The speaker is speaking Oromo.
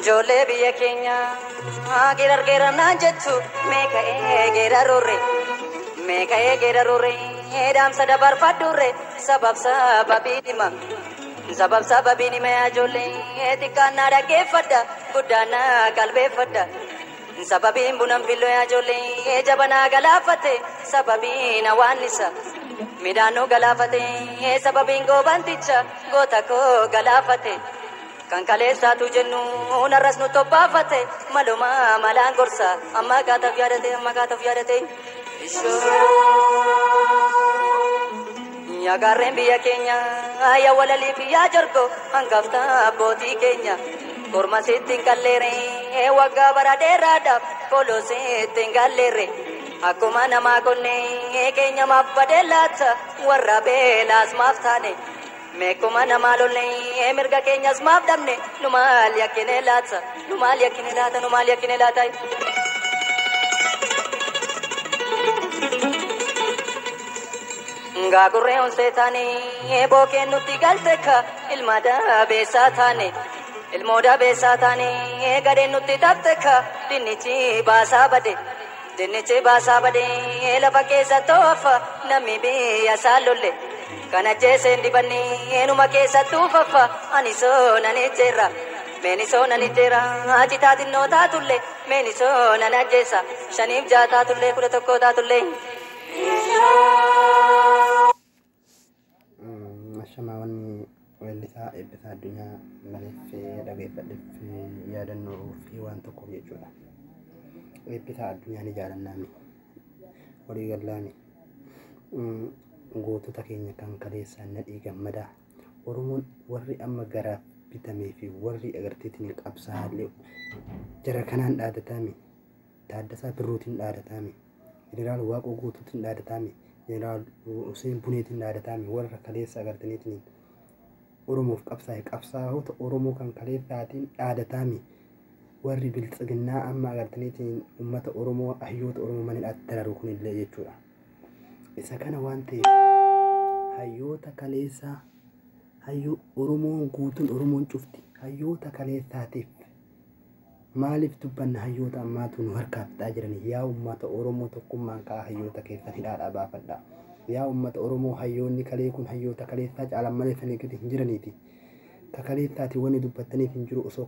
Jolle biyya keenya geerar naan jettu meeqa geerarurre meeqa geerarurre dhaamsa dabarfadhurre sabab sababiin hima yaa ijoollee xiqqaan naa dhaggeeffadha guddaan naa qalbeeffadha sababiin bunan filloo yaa ijoollee jabanaa galaafate sababiin hawaannisa midhaanuu galaafate sababiin goobanticha goota koo galaafate. Kan kaleessaatu jennu narras nu toppaafate maluma malaan gorsa amma gaataaf yaadate yaa gaarreen biyya keenya yaa walaliif yaa jorgo hangafta abbootii keenya korma sittiin qalleere waggaa bara dheeraadhaaf koloo sittiin galleerre akkuma namaa qonnee keenya maaf badee laata warra beelaas maaf taane. Meekuma nama lollee mirga keenyas maaf dhabne nu maal yakkine laata. Gaagurree onsee taane bookeen nutti galte ka ilmoo dabeessaa taane gadeen nutti tabte ka dinnichi baasaa bade lafa keessa toofa namni biyya isaa lolle. Kana jeeseen dibannee enuma keessattuu faffa ani soonan ejjeerra meeni soonan ejjeerra achi taatinnoo taatullee meeni soonan ajjeessa shaniif jaa taatullee 11 taatullee. Shamarrani weellisaa eebbisaa addunyaa maleeffee dhageeffadheef yaadannoo fi waan tokko jechuudha. Eebbisaa addunyaa ni jaalannaami walii gallaami. Gootota keenya kan kaleessaan nadhii gammadaa Oromoon warri amma garaaf bitamee fi warri agarteetiin qabsaallee jara kanaan dhaadatame Taaddasaa Birruutiin dhaadatame Jeneraal Waaqoo Guutuutiin dhaadatame Jeneraal Hussein Buneetiin dhaadatame warra kaleessa agartaniitiin Oromoof qabsaa'ota Oromoo kan kaleessaatiin dhaadatame warri biltsiginnaa amma agartaniitiin uummata Oromoo hayyoota Oromoo manidhaatti dararu kunillee jechuudha. Isa kana waan ta'eef hayyoota kaleessaa hayyoo Oromoon guutuun Oromoon cufti hayyoota kaleessaatiif maaliif dubbanna hayyoota ammaatu nu harkaa fixaa jiranii yaa uummata Oromoo tokkummaan kaa hayyoota keessan hidhaadhaa baafadhaa yaa uummata Oromoo hayyoonni kalee kun hayyoota kaleessaa caalan malee sanii gadi hin jiraniiti ka kaleessaati wanni dubbattaniif hin jiru osoo